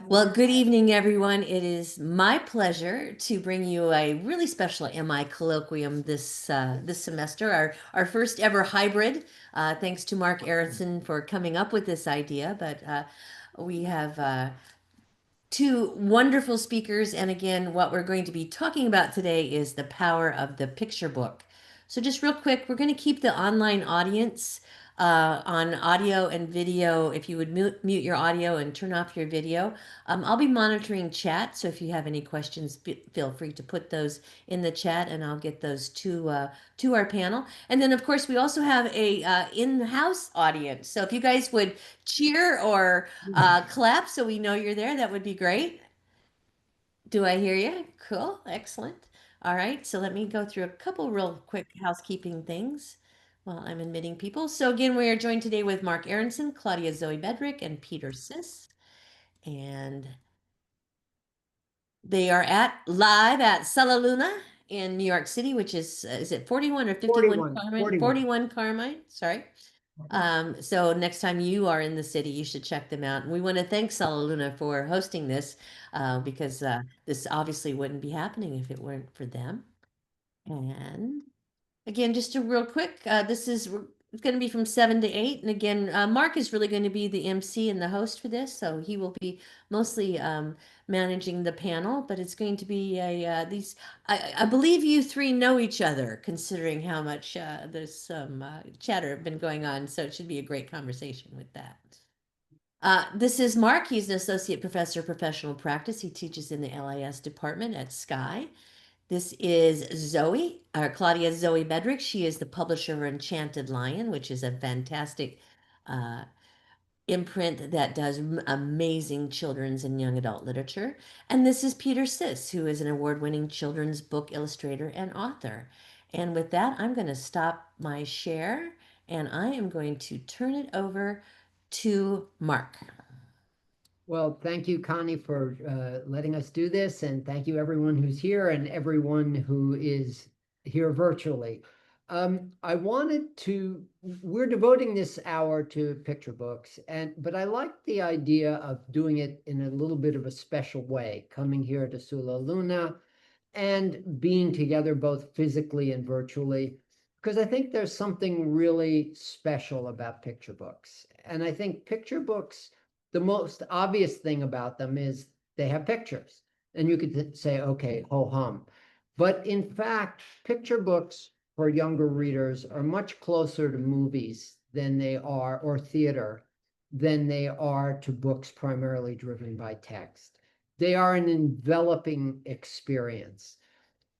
Well, good evening, everyone. It is my pleasure to bring you a really special MI colloquium this semester, our first ever hybrid. Thanks to Mark Aronson for coming up with this idea. But we have two wonderful speakers, and again, what we're going to be talking about today is the power of the picture book. So, just real quick, we're going to keep the online audience on audio and video. If you would mute your audio and turn off your video, I'll be monitoring chat. So, if you have any questions, feel free to put those in the chat, and I'll get those to our panel. And then, of course, we also have a in-house audience. So, if you guys would cheer or clap so we know you're there, that would be great. Do I hear you? Cool, excellent. All right, so let me go through a couple real quick housekeeping things while I'm admitting people. So again, we are joined today with Mark Aronson, Claudia Zoe Bedrick, and Peter Sis. And they are live at Sala Luna in New York City, which is it 41 or 51 41, Carmine? 41. 41 Carmine, sorry. So next time you are in the city, you should check them out. And we want to thank Sala Luna for hosting this because this obviously wouldn't be happening if it weren't for them. And again, just a real quick, this is it's going to be from 7 to 8. And again, Mark is really going to be the MC and the host for this. So he will be mostly managing the panel, but it's going to be I believe you three know each other, considering how much there's some chatter been going on. So it should be a great conversation with that. This is Mark. He's an associate professor of professional practice. He teaches in the LIS department at Sky. This is Zoe, or Claudia Zoe Bedrick. She is the publisher of Enchanted Lion, which is a fantastic uh, imprint that does amazing children's and young adult literature. And this is Peter Sis, who is an award-winning children's book illustrator and author. And with that, I'm going to stop my share and I am going to turn it over to Mark. Well, thank you, Connie, for letting us do this. And thank you, everyone who's here and everyone who is here virtually. We're devoting this hour to picture books, but I like the idea of doing it in a little bit of a special way, coming here to Sula Luna and being together both physically and virtually, because I think there's something really special about picture books. And I think picture books, the most obvious thing about them is they have pictures. And you could say, okay, ho hum. But in fact, picture books for younger readers are much closer to movies than they are, or theater, than they are to books primarily driven by text. They are an enveloping experience.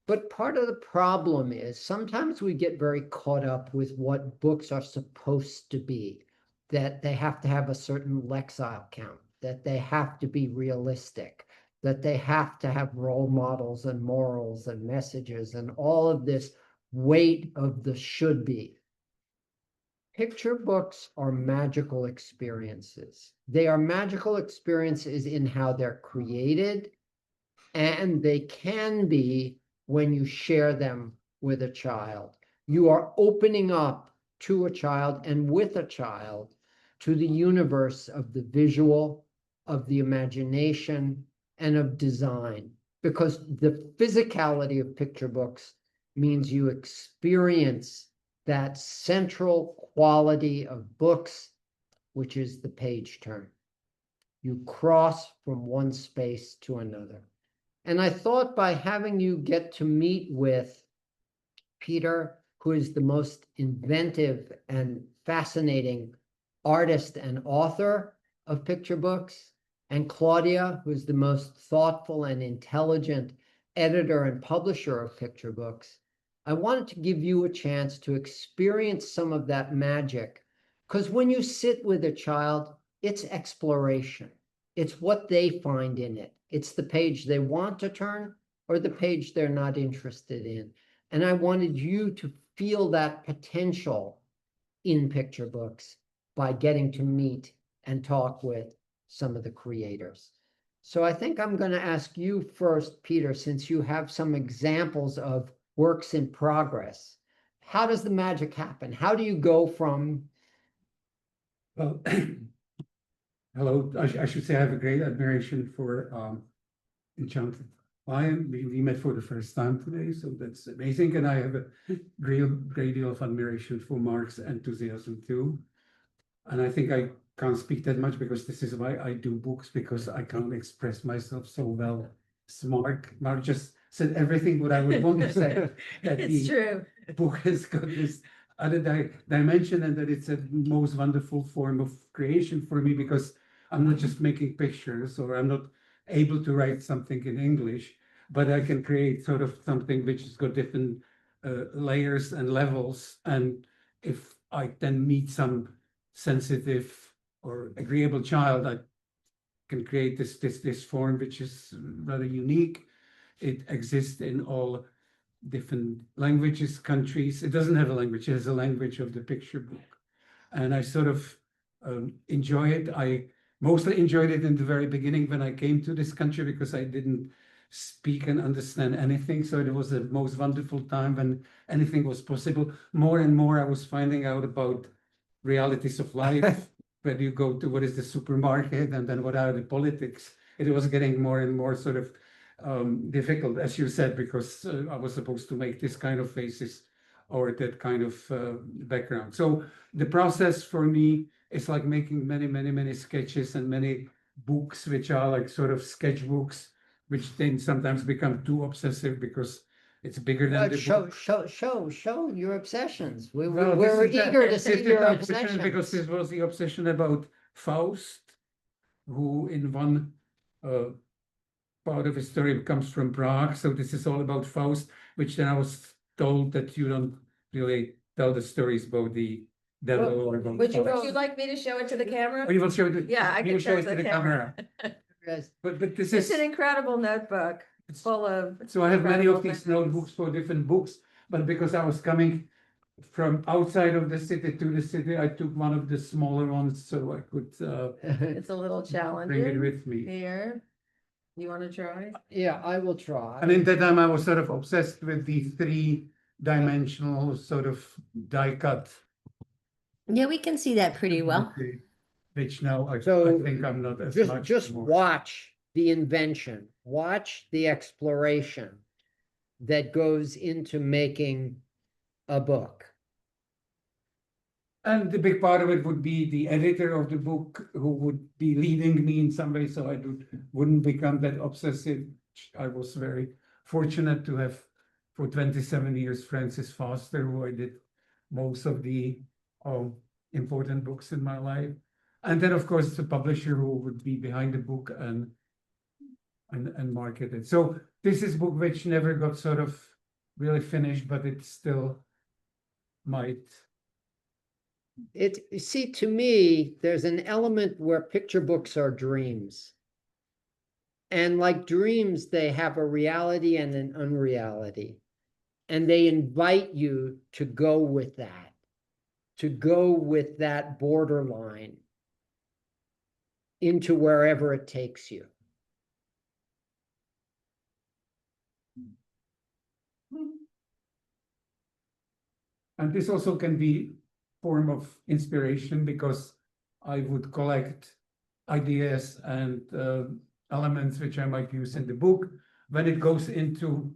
But part of the problem is sometimes we get very caught up with what books are supposed to be, that they have to have a certain lexile count, that they have to be realistic, that they have to have role models and morals and messages and all of this weight of the should be. Picture books are magical experiences. They are magical experiences in how they're created, and they can be when you share them with a child. You are opening up to a child and with a child to the universe of the visual, of the imagination, and of design, because the physicality of picture books means you experience that central quality of books, which is the page turn. You cross from one space to another. And I thought by having you get to meet with Peter, who is the most inventive and fascinating artist and author of picture books, and Claudia, who is the most thoughtful and intelligent editor and publisher of picture books, I wanted to give you a chance to experience some of that magic. Because when you sit with a child, it's exploration. It's what they find in it. It's the page they want to turn or the page they're not interested in. And I wanted you to feel that potential in picture books by getting to meet and talk with some of the creators. So I think I'm going to ask you first, Peter, since you have some examples of works in progress. How does the magic happen? How do you go from Well, hello, I should say I have a great admiration for Enchanted Lion. We met for the first time today, so that's amazing. And I have a great deal of admiration for Mark's enthusiasm too. And I think I can't speak that much because this is why I do books, because I can't express myself so well. Mark just said everything what I would want to say. That It's the true. book has got this other dimension, and that it's a most wonderful form of creation for me, because I'm not just making pictures, or I'm not able to write something in English, but I can create sort of something which has got different layers and levels. And if I then meet some sensitive or agreeable child, I can create this form which is rather unique. It exists in all different languages, countries. It doesn't have a language, it has a language of the picture book. And I sort of enjoy it. I mostly enjoyed it in the very beginning when I came to this country, because I didn't speak and understand anything. So it was the most wonderful time when anything was possible. More and more I was finding out about realities of life. When you go to what is the supermarket, and then what are the politics, it was getting more and more sort of difficult, as you said, because I was supposed to make this kind of faces or that kind of background. So the process for me is like making many sketches and many books, which are like sort of sketchbooks, which then sometimes become too obsessive because it's bigger than the book. Show your obsessions. Well, We're this is eager to this see is your unfortunate, because obsessions. this was the obsession about Faust, who in one part of his story comes from Prague. So this is all about Faust, which then I was told that you don't really tell the stories about the devil or about Would Faust. you like me to show it to the camera? Or you will show it. Yeah, I you can will show it to the camera. Yes. But this It's is an incredible notebook it's- full of. so I have many of incredible these things. notebooks for different books, but because I was coming from outside of the city to the city, I took one of the smaller ones so I could It's a little bring it challenging with me. here. You want to try? Yeah, I will try. And in that time, I was sort of obsessed with the three-dimensional sort of die-cut, Yeah, we can see that pretty well. which now I So, think I'm not as Just, much just anymore. watch the invention, watch the exploration that goes into making a book. And the big part of it would be the editor of the book, who would be leading me in some way, so I wouldn't become that obsessive. I was very fortunate to have for 27 years Francis Foster, who I did most of the important books in my life. And then, of course, the publisher who would be behind the book and market it. So this is a book which never got sort of really finished, but it still might. See, to me, there's an element where picture books are dreams. And like dreams, they have a reality and an unreality. And they invite you to go with that, borderline into wherever it takes you. And this also can be form of inspiration, because I would collect ideas and elements which I might use in the book. When it goes into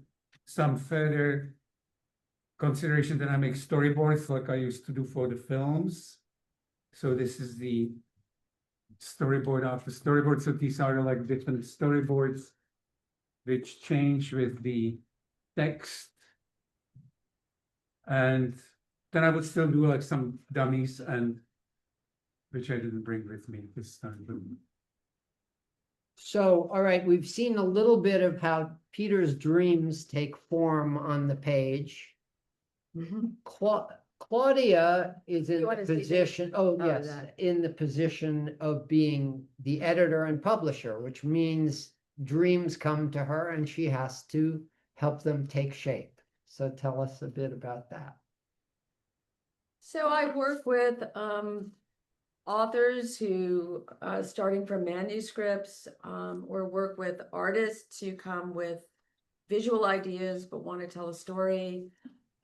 some further consideration, then I make storyboards like I used to do for the films. So this is the storyboard after storyboard. So these are like different storyboards which change with the text. And then I would still do like some dummies, and which I didn't bring with me this time. So, all right, we've seen a little bit of how Peter's dreams take form on the page. Claudia is in You the wanna see the- position, yes, that. in the position of being the editor and publisher, which means dreams come to her and she has to help them take shape. So tell us a bit about that. So I work with authors who starting from manuscripts or work with artists who come with visual ideas but want to tell a story,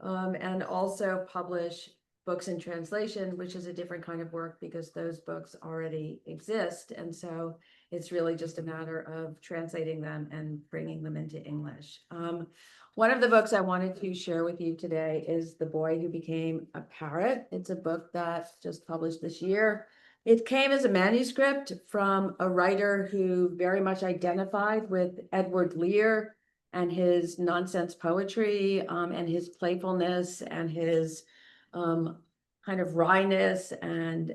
and also publish books in translation, which is a different kind of work because those books already exist. And so it's really just a matter of translating them and bringing them into English. One of the books I wanted to share with you today is The Boy Who Became a Parrot. It's a book that just published this year. It came as a manuscript from a writer who very much identified with Edward Lear and his nonsense poetry, and his playfulness and his kind of wryness and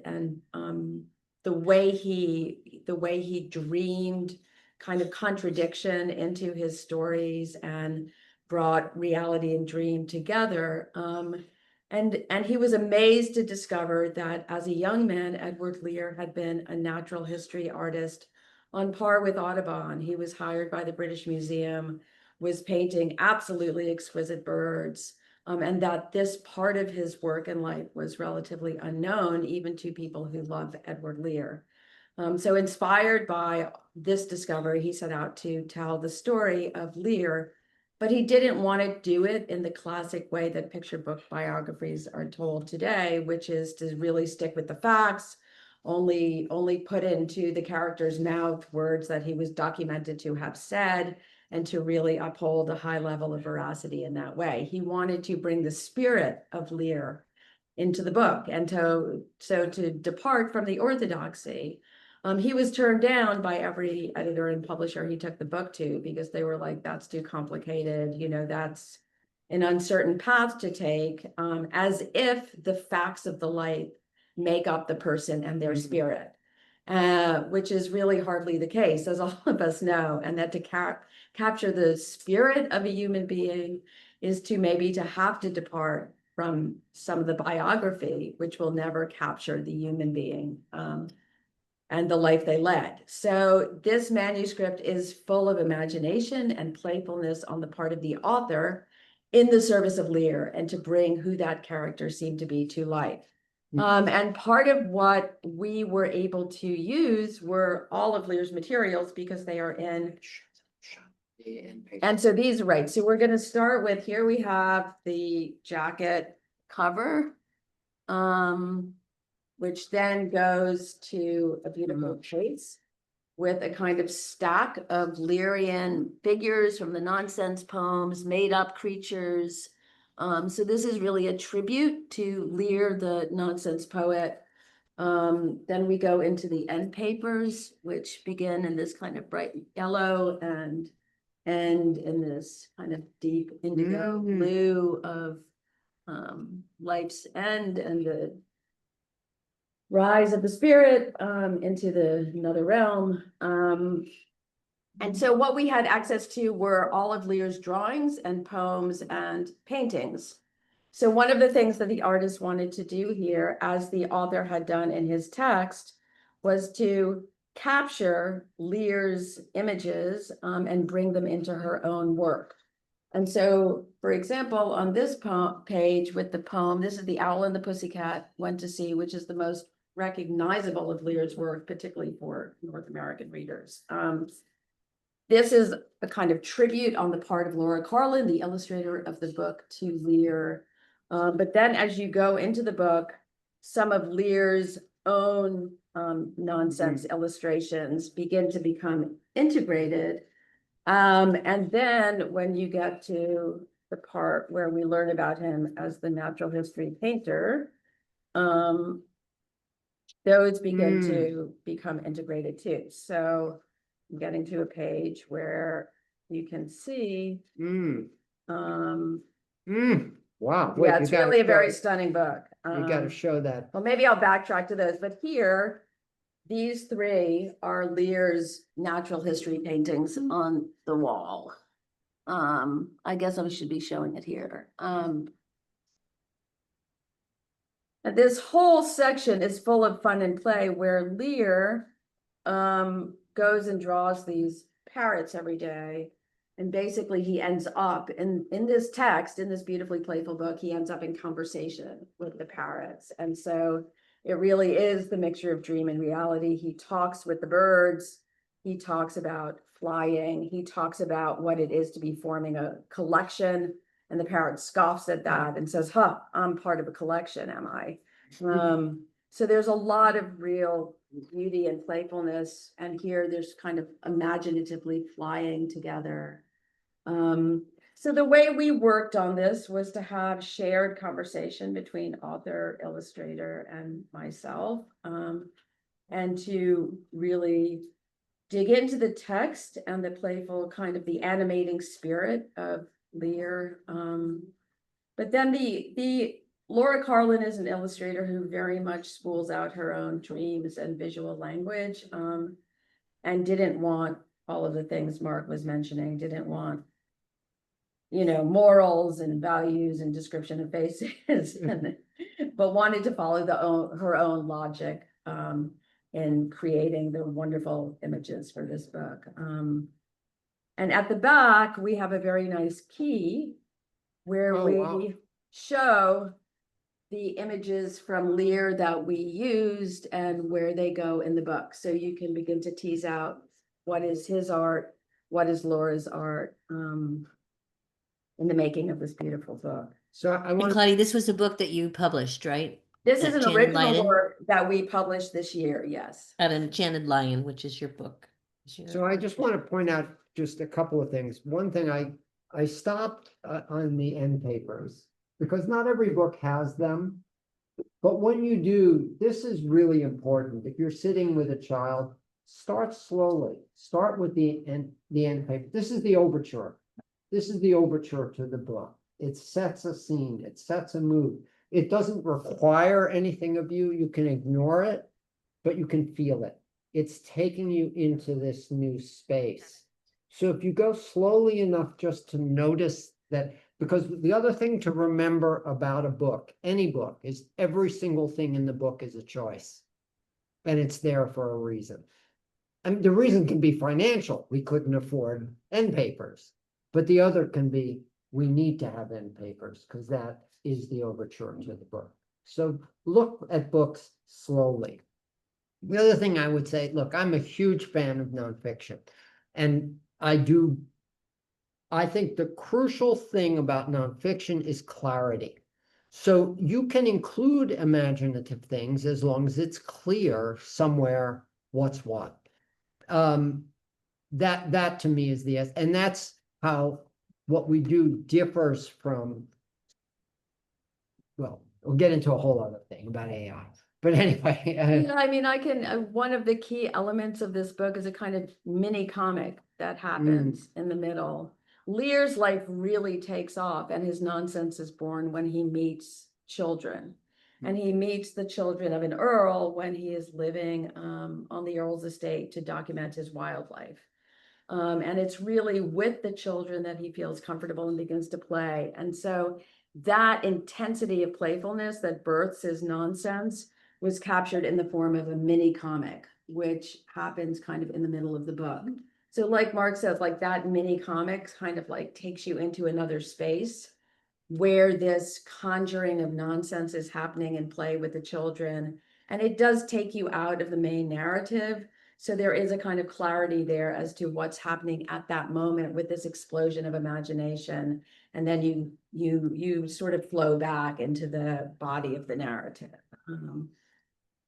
the way he dreamed kind of contradiction into his stories and brought reality and dream together. And he was amazed to discover that as a young man, Edward Lear had been a natural history artist on par with Audubon. He was hired by the British Museum, was painting absolutely exquisite birds, and that this part of his work and life was relatively unknown even to people who love Edward Lear. So inspired by this discovery, he set out to tell the story of Lear, but he didn't want to do it in the classic way that picture book biographies are told today, which is to really stick with the facts, only put into the character's mouth words that he was documented to have said, and to really uphold a high level of veracity in that way. He wanted to bring the spirit of Lear into the book, and to depart from the orthodoxy. He was turned down by every editor and publisher he took the book to because they were like, that's too complicated, that's an uncertain path to take, as if the facts of the life make up the person and their spirit, which is really hardly the case, as all of us know, and that to capture the spirit of a human being is to maybe to have to depart from some of the biography, which will never capture the human being and the life they led. So this manuscript is full of imagination and playfulness on the part of the author in the service of Lear and to bring who that character seemed to be to life. And part of what we were able to use were all of Lear's materials because they are in. And so these, right, so we're going to start with, here we have the jacket cover, which then goes to a beautiful case with a kind of stack of Learian figures from the nonsense poems, made up creatures. So this is really a tribute to Lear, the nonsense poet. Then we go into the end papers, which begin in this kind of bright yellow and end in this kind of deep indigo blue of life's end and the rise of the spirit into the another realm. And so what we had access to were all of Lear's drawings and poems and paintings. So one of the things that the artist wanted to do here, as the author had done in his text, was to capture Lear's images and bring them into her own work. And so, for example, on this page with the poem, this is The Owl and the Pussycat Went to Sea, which is the most recognizable of Lear's work, particularly for North American readers. This is a kind of tribute on the part of Laura Carlin, the illustrator of the book, to Lear. But then as you go into the book, some of Lear's own nonsense illustrations begin to become integrated. And then when you get to the part where we learn about him as the natural history painter, those begin to become integrated too. So I'm getting to a page where you can see. Wow. Yeah, it's really a very stunning book. You got to show that. Well, maybe I'll backtrack to those, but here, these three are Lear's natural history paintings on the wall. I guess I should be showing it here. This whole section is full of fun and play where Lear goes and draws these parrots every day. And basically he ends up in this text, in this beautifully playful book, he ends up in conversation with the parrots. And so it really is the mixture of dream and reality. He talks with the birds. He talks about flying. He talks about what it is to be forming a collection And the parrot scoffs at that and says, huh, I'm part of a collection, am I? So there's a lot of real beauty and playfulness. And here there's kind of imaginatively flying together. So the way we worked on this was to have shared conversation between author, illustrator, and myself, and to really dig into the text and the playful kind of the animating spirit of Lear. But then the Laura Carlin is an illustrator who very much spools out her own dreams and visual language, and didn't want all of the things Mark was mentioning, didn't want, morals and values and description of faces, but wanted to follow her own logic in creating the wonderful images for this book. And at the back, we have a very nice key where Oh, we wow. show the images from Lear that we used and where they go in the book. So you can begin to tease out what is his art, what is Laura's art, in the making of this beautiful book. So I And want to, Claudia, this was a book that you published, right? This is an Enchanted original Lion? work that we published this year, yes. At Enchanted Lion, which is your book. so I just want to point out just a couple of things. One thing, I stopped on the end papers because not every book has them. But when you do, this is really important. If you're sitting with a child, start slowly. Start with the end paper. This is the overture. This is the overture to the book. It sets a scene. It sets a mood. It doesn't require anything of you. You can ignore it, but you can feel it. It's taking you into this new space. So if you go slowly enough just to notice that, because the other thing to remember about a book, any book, is every single thing in the book is a choice. And it's there for a reason. And the reason can be financial. We couldn't afford end papers. But the other can be, we need to have end papers because that is the overture to the book. So look at books slowly. The other thing I would say, look, I'm a huge fan of nonfiction. And I think the crucial thing about nonfiction is clarity. So you can include imaginative things as long as it's clear somewhere what's what. That to me is and that's how what we do differs from, well, we'll get into a whole other thing about AI. But anyway, Yeah, I mean, one of the key elements of this book is a kind of mini comic that happens in the middle. Lear's life really takes off and his nonsense is born when he meets children. And he meets the children of an earl when he is living on the earl's estate to document his wildlife. And it's really with the children that he feels comfortable and begins to play. And so that intensity of playfulness that births his nonsense was captured in the form of a mini comic, which happens kind of in the middle of the book. So like Mark says, like that mini comics kind of like takes you into another space where this conjuring of nonsense is happening in play with the children. And it does take you out of the main narrative. So there is a kind of clarity there as to what's happening at that moment with this explosion of imagination. And then you sort of flow back into the body of the narrative.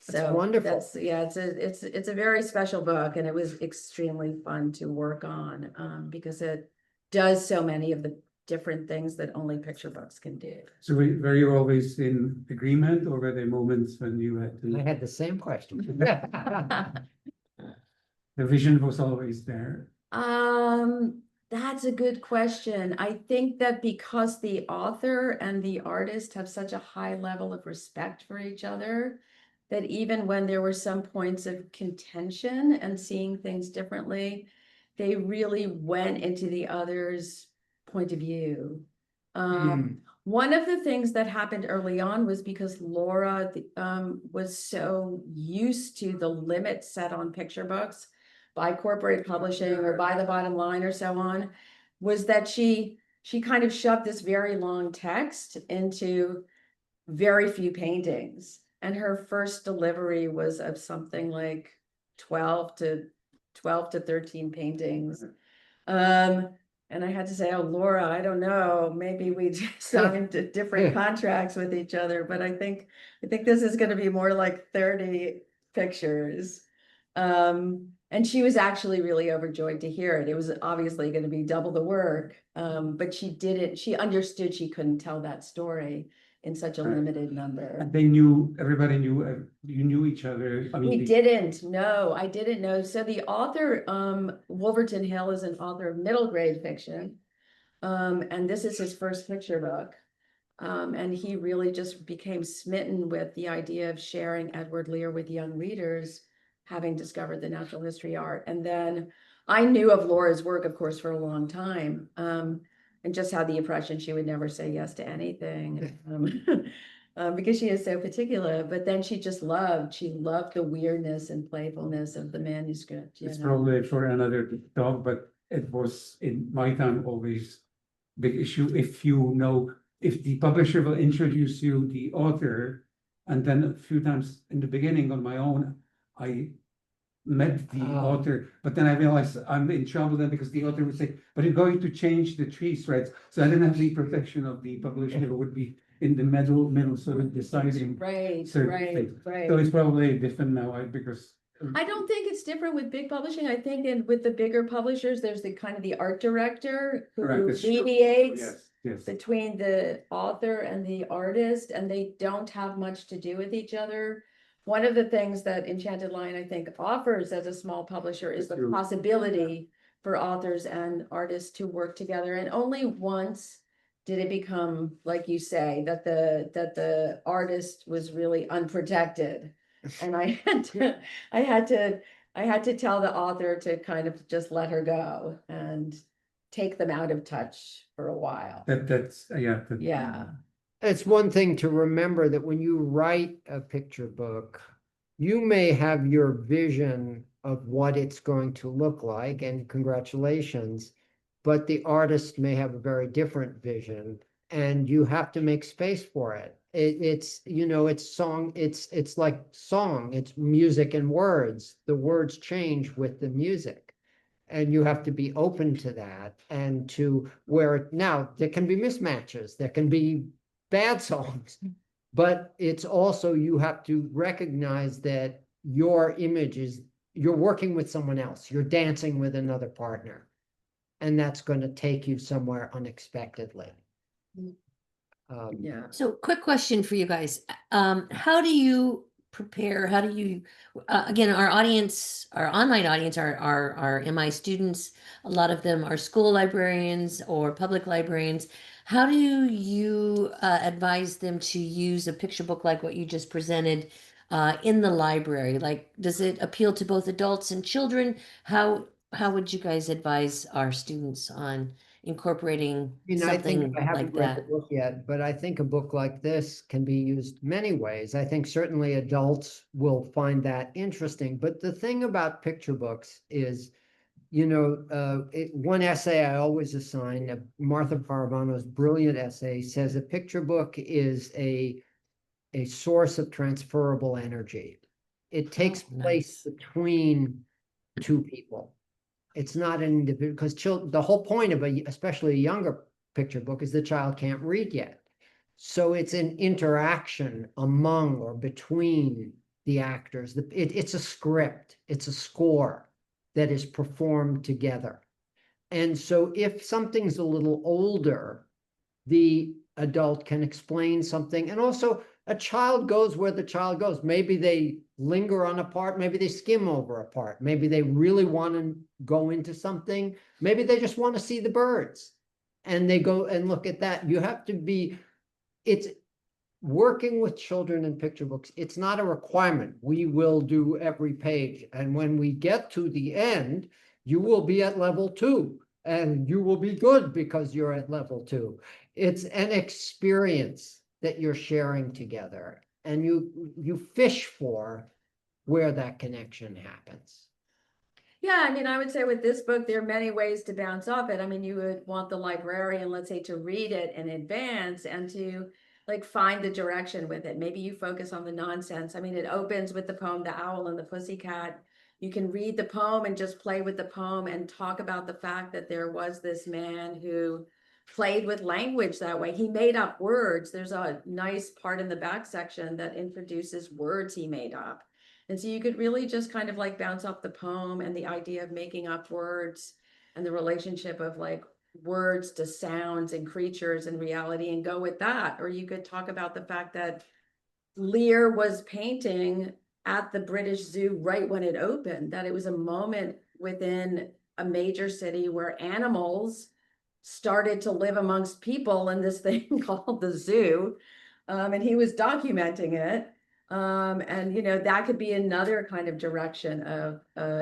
That's wonderful. It's a very special book, and it was extremely fun to work on because it does so many of the different things that only picture books can do. So were you always in agreement, or were there moments when you had I to, had the same question. the vision was always there? That's a good question. I think that because the author and the artist have such a high level of respect for each other, that even when there were some points of contention and seeing things differently, they really went into the other's point of view. One of the things that happened early on was because Laura was so used to the limits set on picture books by corporate publishing or by the bottom line or so on, was that she kind of shoved this very long text into very few paintings. And her first delivery was of something like 12 to 13 paintings. And And I had to say, oh, Laura, I don't know, maybe we just signed different contracts with each other, but I think this is gonna be more like 30 pictures. And she was actually really overjoyed to hear it. It was obviously gonna be double the work. But she understood she couldn't tell that story in such a Right. limited number. And everybody knew, you knew each other. I mean, We didn't, no, I didn't know. So the author, Wolverton Hill, is an author of middle grade fiction. And this is his first picture book. And he really just became smitten with the idea of sharing Edward Lear with young readers, having discovered the natural history art. And then I knew of Laura's work, of course, for a long time, and just had the impression she would never say yes to anything, because she is so particular. But then she loved the weirdness and playfulness of the manuscript. it's probably for another talk, but it was in my time always big issue if the publisher will introduce you the author, and then a few times in the beginning on my own, I met the author, but then I realized I'm in trouble then because the author would say, but you're going to change the trees, right? So I didn't have the protection of the publisher who would be in the middle sort of deciding certain things. So it's probably different now, because I don't think it's different with big publishing. I think with the bigger publishers, there's the kind of the art director who correct, it's true. mediates Yes. between the author and the artist, and they don't have much to do with each other. One of the things that Enchanted Lion, I think, offers as a small publisher is the True. possibility for authors and artists to work together. And only once did it become, like you say, that the artist was really unprotected. And I had to tell the author to kind of just let her go and take them out of touch for a while. That's Yeah. It's one thing to remember that when you write a picture book, you may have your vision of what it's going to look like, and congratulations, but the artist may have a very different vision, and you have to make space for it. It's song, it's like song, it's music and words. The words change with the music. And you have to be open to that, and to where now there can be mismatches, there can be bad songs, but it's also, you have to recognize that your image is, you're working with someone else, you're dancing with another partner, and that's going to take you somewhere unexpectedly. Yeah. So quick question for you guys. How do you prepare? How do you, again, our audience, our online audience are MI students. A lot of them are school librarians or public librarians. How do you advise them to use a picture book like what you just presented in the library? Like, does it appeal to both adults and children? How would you guys advise our students on incorporating I think something I haven't like read the that? book yet, but I think a book like this can be used many ways. I think certainly adults will find that interesting. But the thing about picture books is, one essay I always assign, Martha Paravano's brilliant essay, says a picture book is a source of transferable energy. It takes place between two people. It's not an individual, because the whole point of especially a younger picture book is the child can't read yet. So it's an interaction among or between the actors. It's a script, it's a score that is performed together. And so if something's a little older, the adult can explain something. And also, a child goes where the child goes. Maybe they linger on a part, maybe they skim over a part, maybe they really want to go into something, maybe they just want to see the birds, and they go and look at that. You have to be, it's working with children in picture books, it's not a requirement. We will do every page, and when we get to the end, you will be at level 2, and you will be good because you're at level 2. It's an experience that you're sharing together, and you fish for where that connection happens. Yeah, I mean, I would say with this book, there are many ways to bounce off it. I mean, you would want the librarian, let's say, to read it in advance and to like find the direction with it. Maybe you focus on the nonsense. I mean, it opens with the poem, The Owl and the Pussycat. you can read the poem and just play with the poem and talk about the fact that there was this man who played with language that way. He made up words. There's a nice part in the back section that introduces words he made up. And so you could really just kind of like bounce off the poem and the idea of making up words and the relationship of like words to sounds and creatures and reality and go with that. Or you could talk about the fact that Lear was painting at the British Zoo right when it opened, that it was a moment within a major city where animals started to live amongst people in this thing called the zoo. And he was documenting it. And, you know, that could be another kind of direction of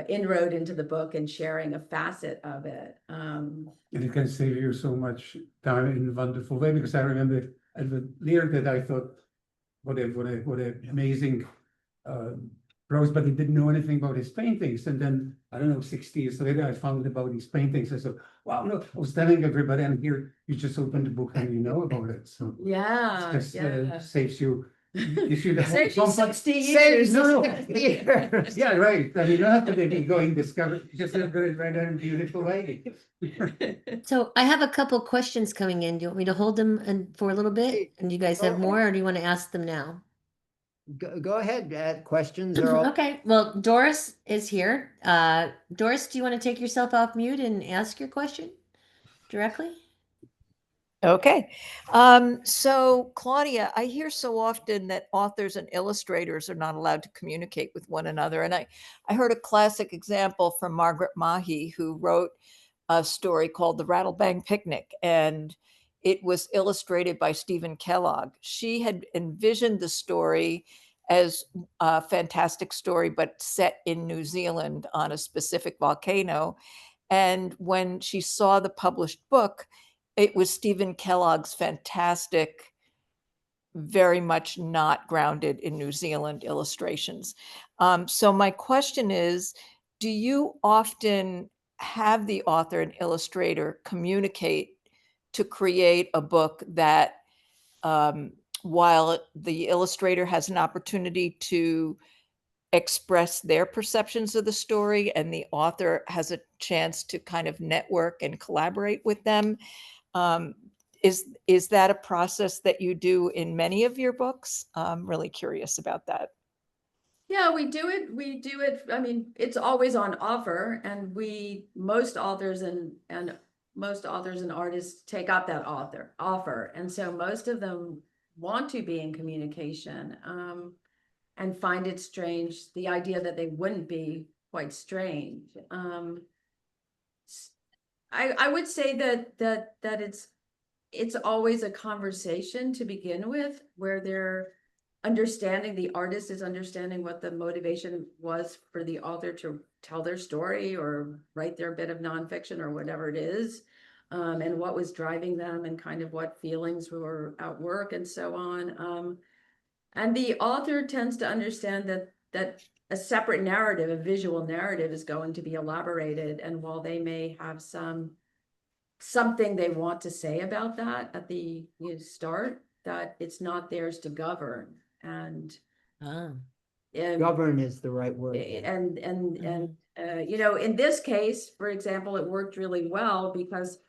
inroad into the book and sharing a facet of it. And it can save you so much time in a wonderful way, because I remember at the Lear that I thought, what a amazing prose, but he didn't know anything about his paintings. And then, I don't know, 60 years later, I found about his paintings. I said, wow, no, I was telling everybody, and here you just open the book and you know about it. So Yeah, it just yeah. saves you, if you Saves you 60 Saves years. No, no. 60 years. Yeah, right. I mean, you don't have to be going discover, you just have to do it right there in a beautiful way. So I have a couple questions coming in. Do you want me to hold them for a little bit? And you guys have Go more, or do you want to ask them now? Go ahead, questions are all. Okay, well, Doris is here. Doris, do you want to take yourself off mute and ask your question directly? Okay. So Claudia, I hear so often that authors and illustrators are not allowed to communicate with one another. And I heard a classic example from Margaret Mahy, who wrote a story called The Rattlebang Picnic, and it was illustrated by Stephen Kellogg. She had envisioned the story as a fantastic story, but set in New Zealand on a specific volcano. And when she saw the published book, it was Stephen Kellogg's fantastic, very much not grounded in New Zealand illustrations. So my question is, do you often have the author and illustrator communicate to create a book that, while the illustrator has an opportunity to express their perceptions of the story and the author has a chance to kind of network and collaborate with them? Is that a process that you do in many of your books? I'm really curious about that. Yeah, we do it. We do it. I mean, it's always on offer, and most authors and most authors and artists take up that offer, and so most of them want to be in communication, and find it strange, the idea that they wouldn't be quite strange. I would say that it's always a conversation to begin with, where they're understanding, the artist is understanding what the motivation was for the author to tell their story or write their bit of nonfiction or whatever it is, and what was driving them and kind of what feelings were at work and so on. And the author tends to understand that a separate narrative, a visual narrative, is going to be elaborated, and while they may have something they want to say about that at the start, that it's not theirs to govern. And Ah, Govern is the right word. and you know, in this case, for example, it worked really well because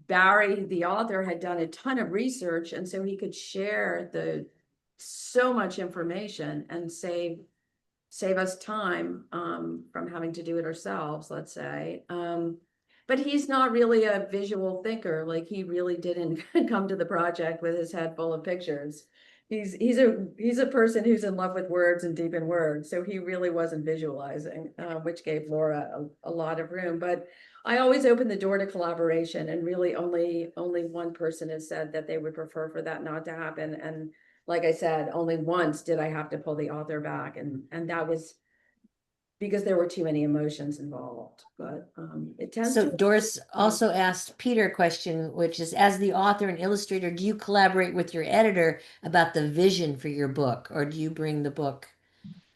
Barry, the author, had done a ton of research, and so he could share so much information and save us time from having to do it ourselves, let's say. But he's not really a visual thinker. Like, he really didn't come to the project with his head full of pictures. He's a person who's in love with words and deep in words. So he really wasn't visualizing, which gave Laura a lot of room. But I always open the door to collaboration, and really only one person has said that they would prefer for that not to happen. And like I said, only once did I have to pull the author back, and that was because there were too many emotions involved. But it tends so to. Doris also asked Peter a question, which is, as the author and illustrator, do you collaborate with your editor about the vision for your book, or do you bring the book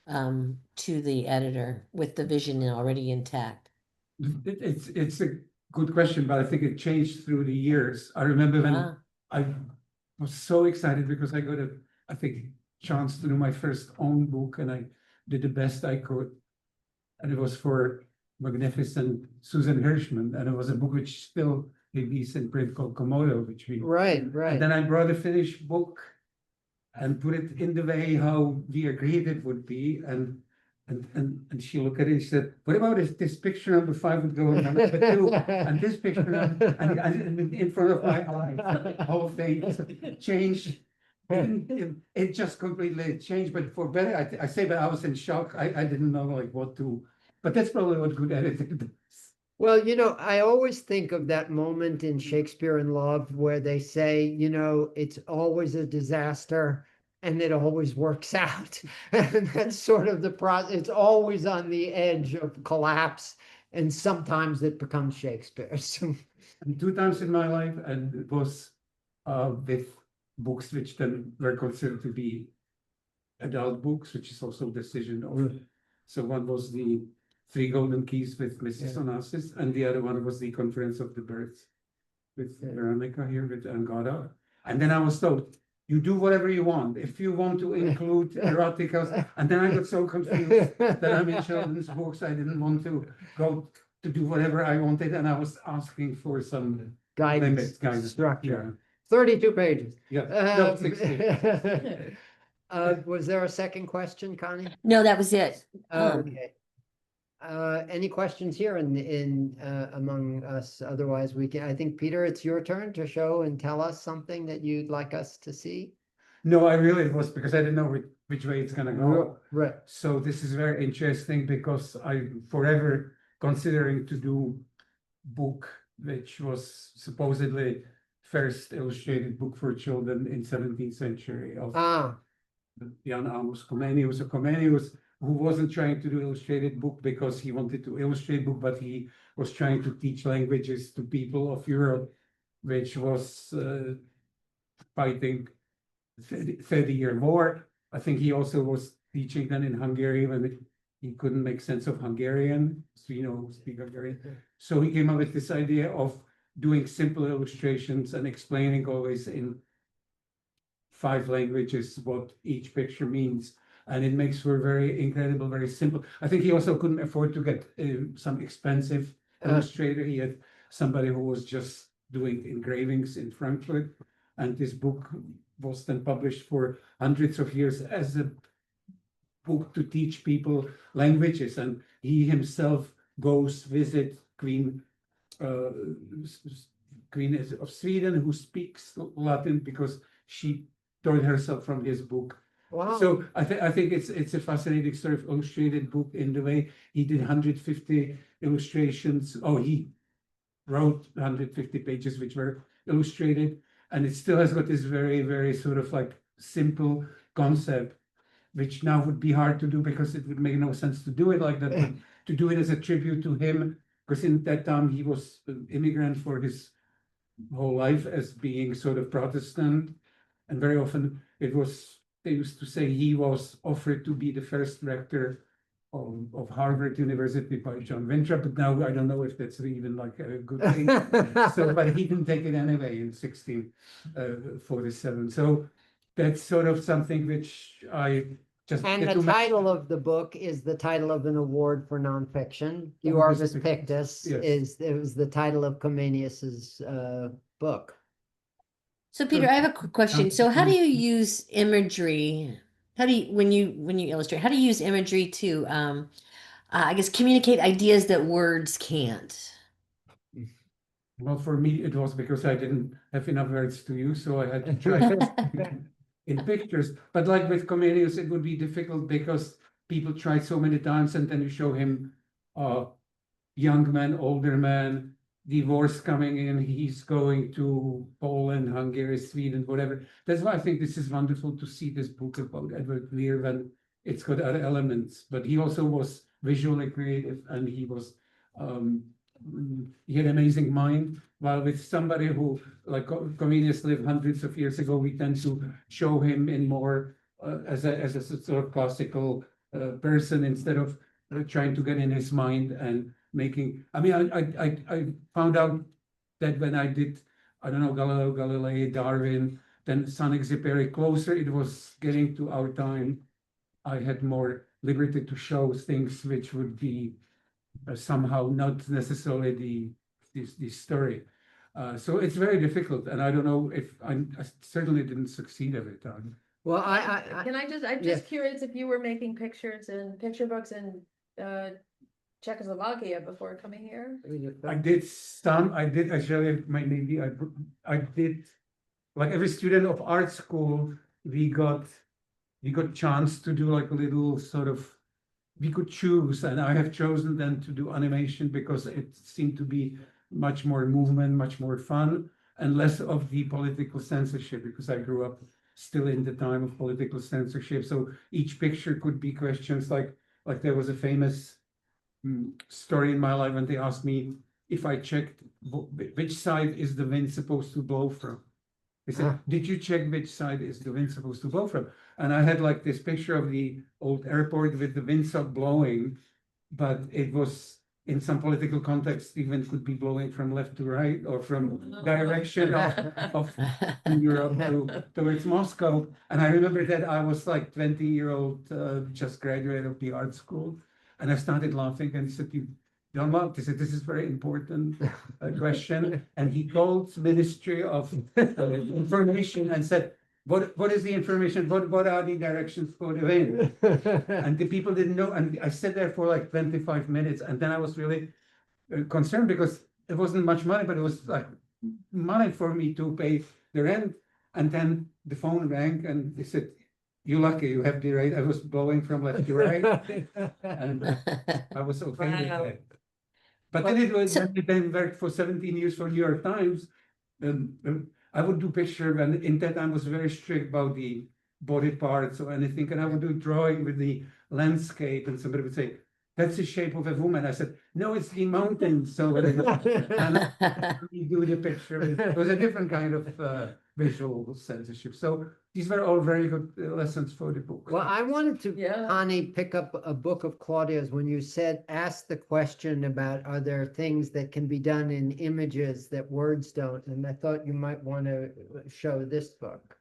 to the editor with the vision already intact? It's a good question, but I think it changed through the years. I remember when I was so excited because I got I think, chance to do my first own book, and I did the best I could. and it was for magnificent Susan Hirschman, and it was a book which still maybe is in print called Komodo, which we. Right, And right. then I brought a finished book and put it in the way how we agreed it would be, and she looked at it and she said, what about if this picture number 5 would go on number 2, and this picture and in front of my eyes, the whole thing changed. It just completely changed, but for better, I say, but I was in shock. I didn't know like what to, but that's probably what good editing does. Well, you know, I always think of that moment in Shakespeare in Love where they say, you know, it's always a disaster and it always works out. And that's sort of the process. It's always on the edge of collapse, and sometimes it becomes Shakespeare. So, And 2 times in my life, and it was with books which then were considered to be adult books, which is also a decision of. So one was the Three Golden Keys with Mrs. Onassis, and the other one was the Conference of the Birds with Veronica here with Angada. And then I was told, you do whatever you want. If you want to include eroticas, and then I got so confused that I'm in children's books. I didn't want to go to do whatever I wanted, and I was asking for some guidance, guidance. structure. 32 pages. Yeah, no, Um, 60. Was there a second question, Connie? No, that was it. Okay. Any questions here in among us? Otherwise, we can, I think, Peter, it's your turn to show and tell us something that you'd like us to see. No, I really was because I didn't know which way it's gonna go. Right. So this is very interesting because I'm forever considering to do book, which was supposedly first illustrated book for children in 17th century of Ah, Jan Amos Comenius. So Comenius, who wasn't trying to do illustrated book because he wanted to illustrate book, but he was trying to teach languages to people of Europe, which was fighting 30-year war. I think he also was teaching then in Hungary when he couldn't make sense of Hungarian, so speak Hungarian. So he came up with this idea of doing simple illustrations and explaining always in 5 languages what each picture means. And it makes for very incredible, very simple. I think he also couldn't afford to get some expensive illustrator. He had somebody who was just doing engravings in Frankfurt. And this book was then published for hundreds of years as a book to teach people languages. And he himself goes visit Queen of Sweden, who speaks Latin because she taught herself from his book. wow. So I think it's a fascinating sort of illustrated book in the way he did 150 illustrations. Oh, he wrote 150 pages which were illustrated, and it still has got this very, very sort of like simple concept, which now would be hard to do because it would make no sense to do it like that, but to do it as a tribute to him, because in that time he was an immigrant for his whole life as being sort of Protestant, and very often they used to say he was offered to be the first rector of Harvard University by John Winthrop, but now I don't know if that's even like a good thing. So, but he didn't take it anyway in 1647. So that's sort of something which I just And get the to title of the book is the title of an award for nonfiction. You Orbis Orbis Pictus, Pictus yes. it was the title of Comenius's book. So Peter, I have a quick question. So how do you use imagery? How do you, when you illustrate, how do you use imagery to, I guess, communicate ideas that words can't? Well, for me, it was because I didn't have enough words to use, so I had to try in pictures. But like with Comenius, it would be difficult because people tried so many times, and then you show him young man, older man, divorce coming in, he's going to Poland, Hungary, Sweden, whatever. That's why I think this is wonderful to see this book about Edward Lear when it's got other elements. But he also was visually creative, and he had an amazing mind. While with somebody who, like Comenius, lived hundreds of years ago, we tend to show him in more as a sort of classical person instead of trying to get in his mind and making. I mean, I found out that when I did, I don't know, Galileo Galilei, Darwin, then Saint-Exupéry, closer it was getting to our time, I had more liberty to show things which would be somehow not necessarily the story. So it's very difficult, and I don't know if I certainly didn't succeed at it. Well, Can I just, I'm yes. just curious if you were making pictures and picture books in Czechoslovakia before coming here? I did some. I did actually. Maybe I did. Like every student of art school, we got chance to do like a little sort of. We could choose, and I have chosen then to do animation because it seemed to be much more movement, much more fun, and less of the political censorship. Because I grew up still in the time of political censorship, so each picture could be questions like there was a famous story in my life when they asked me if I checked which side is the wind supposed to blow from. They said, did you check which side is the wind supposed to blow from? And I had like this picture of the old airport with the windsock blowing, but it was in some political context, even could be blowing from left to right or from direction of Europe towards Moscow. And I remember that I was like 20-year-old, just graduated of the art school. And I started laughing and he said, you don't laugh. He said, this is very important question. And he called Ministry of Information and said, what is the information? What are the directions for the wind? And the people didn't know. And I sat there for like 25 minutes. And then I was really concerned because it wasn't much money, but it was like money for me to pay the rent. And then the phone rang and they said, you're lucky, you have the right. I was blowing from left to right. And I was okay with Wow. that. But then it was when I worked for 17 years for New York Times. I would do picture, and in that I was very strict about the body parts or anything, and I would do drawing with the landscape, and somebody would say, "That's the shape of a woman." I said, "No, it's the mountains." So and you do the picture. It was a different kind of visual censorship. So these were all very good lessons for the book. Well, I wanted to, Yeah. Connie, pick up a book of Claudia's when you said, ask the question about, are there things that can be done in images that words don't? And I thought you might want to show this book.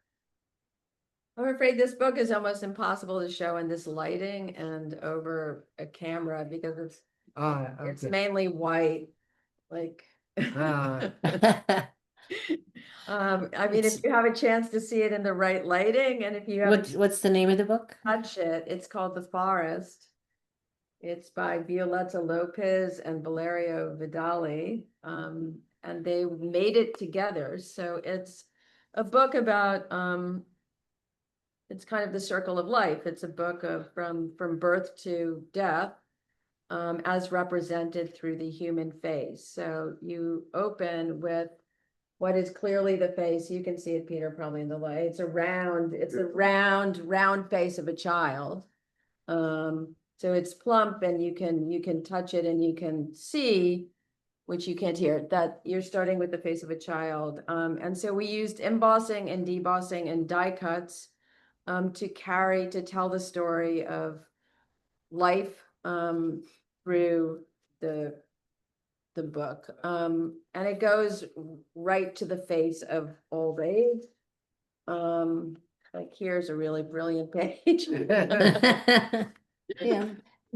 I'm afraid this book is almost impossible to show in this lighting and over a camera because it's Okay. mainly white, like. Ah. I mean, if you have a chance to see it in the right lighting, and if you have What's the name of the book? touch it, it's called The Forest. It's by Violetta Lopez and Valerio Vidali, and they made it together. So it's a book about it's kind of the circle of life. It's a book of from birth to death, as represented through the human face. So you open with what is clearly the face. You can see it, Peter, probably in the light. It's a round face of a child. So it's plump and you can touch it and you can see, which you can't hear, that you're starting with the face of a child. And so we used embossing and debossing and die cuts to tell the story of life through the book. And it goes right to the face of old age. Like here's a really brilliant page. Yeah,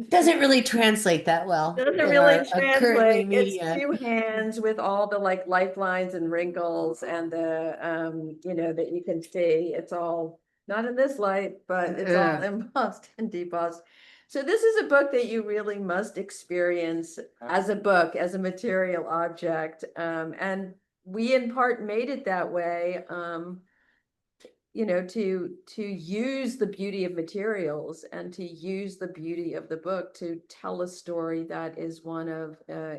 doesn't really translate that well. Doesn't in really our, currently translate. media. It's two hands with all the like lifelines and wrinkles and the you know, that you can see. It's all not in this light, but it's all embossed and debossed. So this is a book that you really must experience as a book, as a material object. And we in part made it that way. You know, to use the beauty of materials and to use the beauty of the book to tell a story that is one of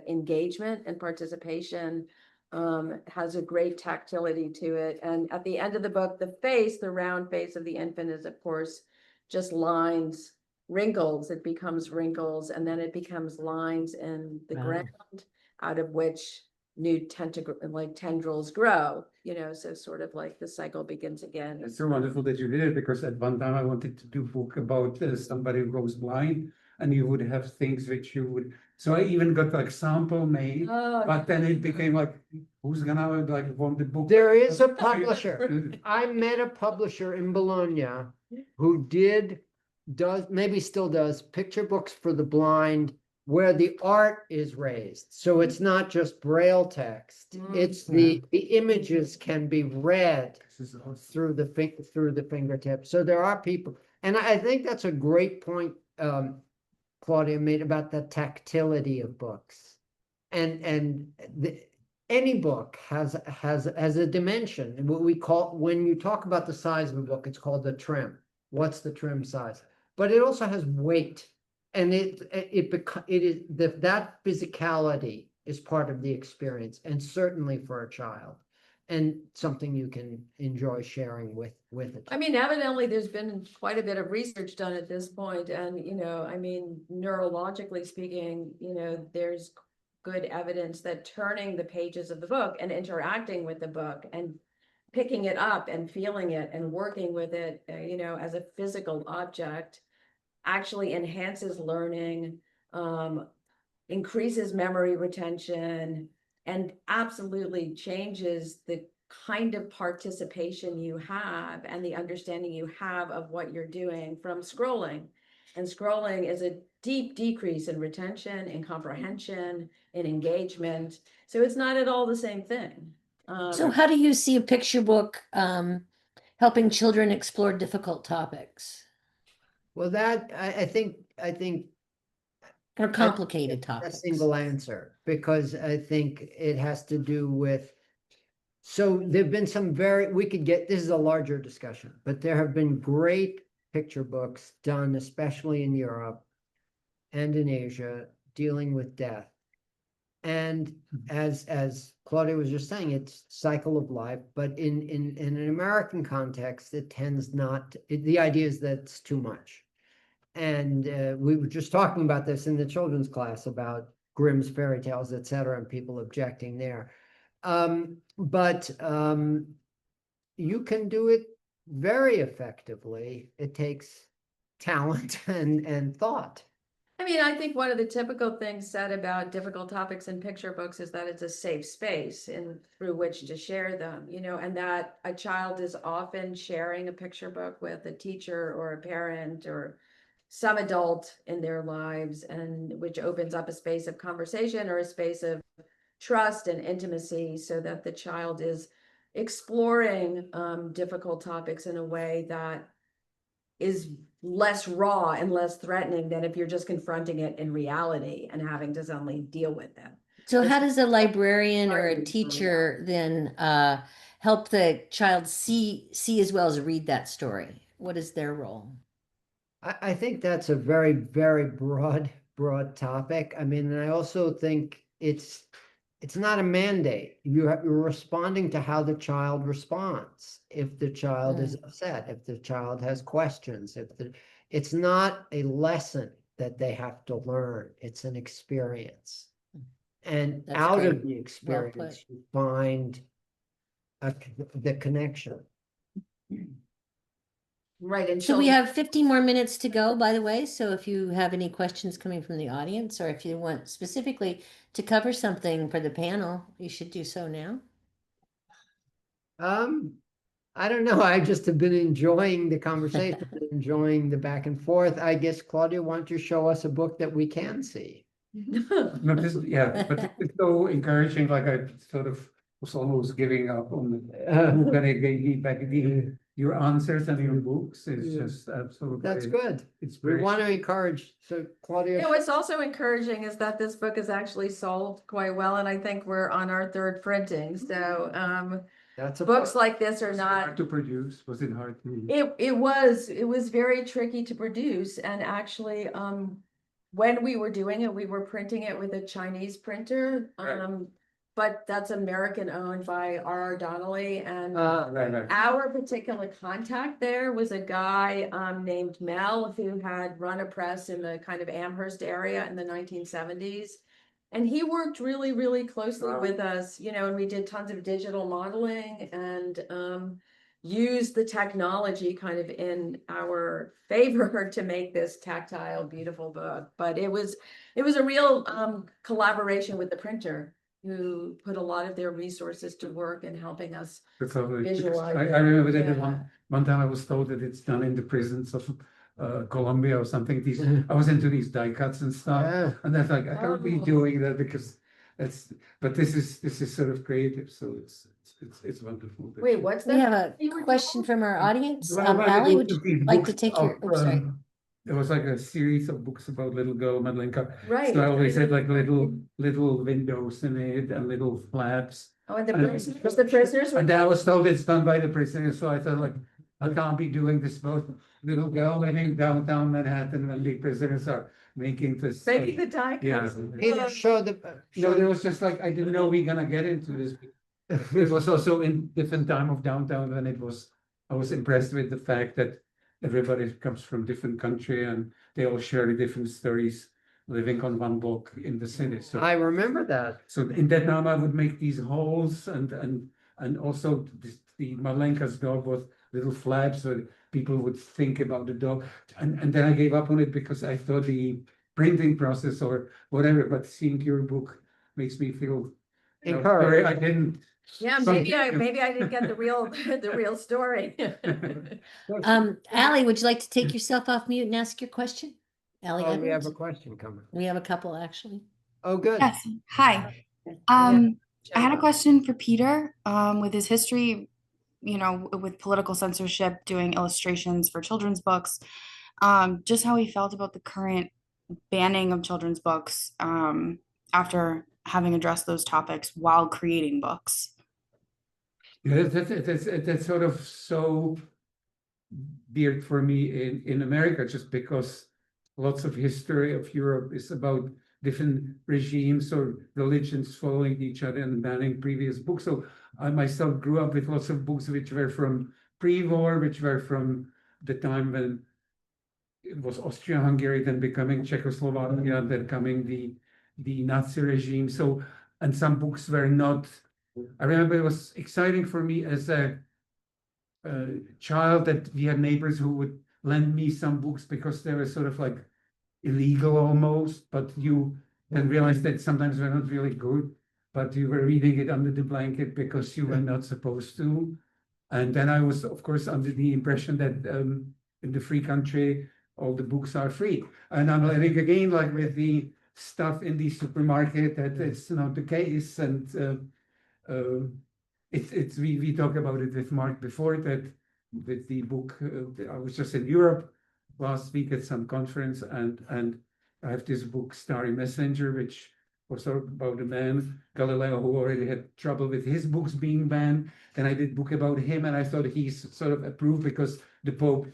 engagement and participation, has a great tactility to it. And at the end of the book, the round face of the infant is, of course, just lines, wrinkles. It becomes wrinkles, and then it becomes lines in the Wow. ground, out of which new tendrils grow, you know, so sort of like the cycle begins again. It's so wonderful that you did it, because at one time I wanted to do a book about somebody who goes blind, and you would have things which you would. So I even got like sample made, but then it became like, who's gonna like want the book? There is a publisher. I met a publisher in Bologna who did does, maybe still does, picture books for the blind where the art is raised. So it's not just Braille text. Mm. It's the images can be read through the fingertips. So there are people, and I think that's a great point Claudia made about the tactility of books. And any book has a dimension. And what we call, when you talk about the size of a book, it's called the trim. What's the trim size? But it also has weight. And it is that physicality is part of the experience, and certainly for a child, and something you can enjoy sharing with it. I mean, evidently, there's been quite a bit of research done at this point, and, you know, I mean, neurologically speaking, you know, there's good evidence that turning the pages of the book and interacting with the book and picking it up and feeling it and working with it, you know, as a physical object actually enhances learning, increases memory retention, and absolutely changes the kind of participation you have and the understanding you have of what you're doing from scrolling. And scrolling is a deep decrease in retention, in comprehension, in engagement. So it's not at all the same thing. So how do you see a picture book helping children explore difficult topics Well, that I think or complicated a topics? single answer, because I think it has to do with, so there've been some this is a larger discussion, but there have been great picture books done, especially in Europe and in Asia, dealing with death. And as Claudia was just saying, it's cycle of life, but in an American context, it tends not, the idea is that it's too much. And we were just talking about this in the children's class about Grimm's fairy tales, etc., and people objecting there. But you can do it very effectively. It takes talent and thought. I mean, I think one of the typical things said about difficult topics in picture books is that it's a safe space in through which to share them, you know, and that a child is often sharing a picture book with a teacher or a parent or some adult in their lives, and which opens up a space of conversation or a space of trust and intimacy so that the child is exploring difficult topics in a way that is less raw and less threatening than if you're just confronting it in reality and having to suddenly deal with it. So how It's does a librarian or a hard to teacher then help the child see as well as read that story? What is their role? I think that's a very, very broad topic. I mean, and I also think it's not a mandate. You're responding to how the child responds. If the child is upset, if the child has questions, it's not a lesson that they have to learn. It's an experience. And That's out great. of the experience, you find the connection. right. And So we children- have 15 more minutes to go, by the way. So if you have any questions coming from the audience, or if you want specifically to cover something for the panel, you should do so now. I don't know. I just have been enjoying the conversation, enjoying the back and forth. I guess, Claudia, why don't you show us a book that we can see? No, but it's so encouraging, like I sort of was almost giving up on who can I give back your answers and your books. It's Yeah. just absolutely. That's good. It's We very. want to encourage. So, Claudia. You know, what's also encouraging is that this book is actually sold quite well, and I think we're on our third printing. So That's a books book. like this are Was it not. hard to produce? Was it hard to? It was very tricky to produce, and actually when we were doing it, we were printing it with a Chinese printer. Right. But that's American owned by R.R. Donnelly, and Right. our particular contact there was a guy named Mel who had run a press in the kind of Amherst area in the 1970s. And he worked really, really closely Wow. with us, you know, and we did tons of digital modeling and used the technology kind of in our favor to make this tactile, beautiful book. But it was a real collaboration with the printer, who put a lot of their resources to work in helping us Because visualize. I remember that Yeah. one time I was told that it's done in the presence of Colombia or something. I was into these die cuts and stuff. Yeah. And that's like, I can't be Oh. doing that because but this is sort of creative, so it's wonderful. that Wait, you- what's We that? have a You were question doing? from our audience. Well, Ally, it would was you these like to books take your, of, oh, sorry. There was like a series of books about little girl Madlenka. Right. So I always had like little windows in it and little flaps. Oh, and the And- prisoners, the prisoners were. And then I was told it's done by the prisoners, so I thought like, I can't be doing this about little girl living downtown Manhattan when the prisoners are making this. Making the die Yeah. cuts. Peter, show the. No, there was just like, I didn't know we gonna get into this. It was also in different time of downtown and I was impressed with the fact that everybody comes from different country and they all share different stories living on one block in the city. So I remember that. so in that time I would make these holes and also the Malenka's dog was little flaps so people would think about the dog. And then I gave up on it because I thought the printing process or whatever, but seeing your book makes me feel. Sorry, I didn't. Yeah, maybe I didn't get the real, the real story. Ally, would you like to take yourself off mute and ask your question? Ally Oh, we have Edwards? a question coming. We have a couple, actually. Oh, good. Yes. Hi. I had a question for Peter, with his history, with political censorship, doing illustrations for children's books, just how he felt about the current banning of children's books, after having addressed those topics while creating books. Yeah, that's sort of so weird for me in America, just because lots of history of Europe is about different regimes or religions following each other and banning previous books. So I myself grew up with lots of books which were from pre-war, which were from the time when it was Austria-Hungary, then becoming Czechoslovakia, then coming the Nazi regime. So, and some books were not. I remember it was exciting for me as a child that we had neighbors who would lend me some books because they were sort of like illegal almost, but you then realize that sometimes they're not really good, but you were reading it under the blanket because you were not supposed to. And then I was, of course, under the impression that in the free country, all the books are free. And I'm learning again, like with the stuff in the supermarket, that it's not the case. And we talked about it with Mark before that with the book. I was just in Europe last week at some conference, and I have this book, Starry Messenger, which was sort of about a man, Galileo, who already had trouble with his books being banned. Then I did a book about him, and I thought he's sort of approved because the Pope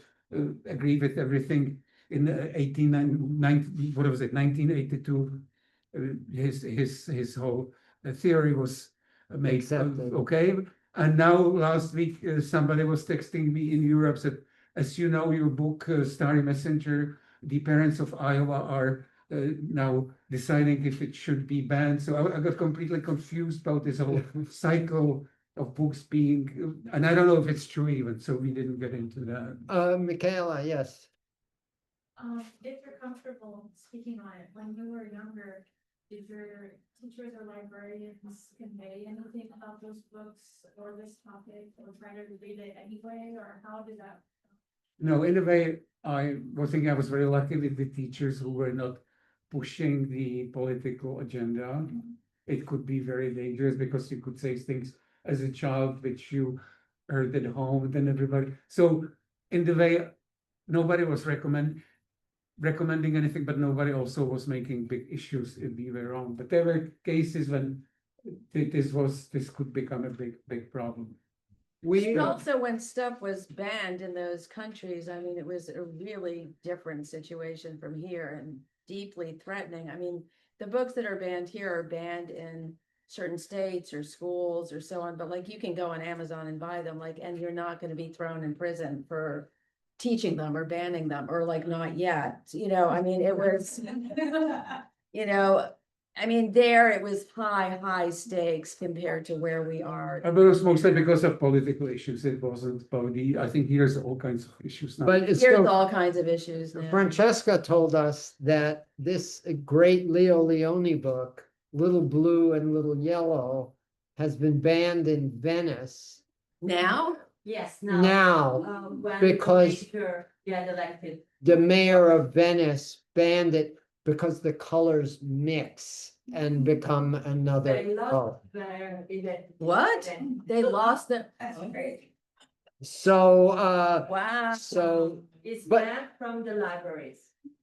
agreed with everything in 1982. His whole theory was made Accepted. okay. And now last week somebody was texting me in Europe said, as you know, your book Starry Messenger, the parents of Iowa are now deciding if it should be banned. So I got completely confused about this whole cycle of books being, and I don't know if it's true even, so we didn't get into that. Michaela, yes. If you're comfortable speaking on it, when you were younger, did your teachers or librarians convey anything about those books or this topic or try to read it anyway, or how did that? No, in a way, I was thinking I was very lucky with the teachers who were not pushing the political agenda. It could be very dangerous because you could say things as a child which you heard at home, then everybody. So in the way, nobody was recommending anything, but nobody also was making big issues if we were wrong. But there were cases when this could become a big problem. We, Also, when stuff was banned in those countries, I mean, it was a really different situation from here and deeply threatening. I mean, the books that are banned here are banned in certain states or schools or so on, but like you can go on Amazon and buy them, like, and you're not going to be thrown in prison for teaching them or banning them, or like not yet, I mean, it was, I mean, there it was high stakes compared to where we are. But it was mostly because of political issues. It wasn't about I think here's all kinds of issues now. but it's There's still, all kinds of issues now. Francesca told us that this great Leo Leone book, Little Blue and Little Yellow, has been banned in Venice. Now? Yes, now, when because get elected. the mayor of Venice banned it because the colors mix and become another color. What? They lost the, So, wow. so It's But- banned from the libraries.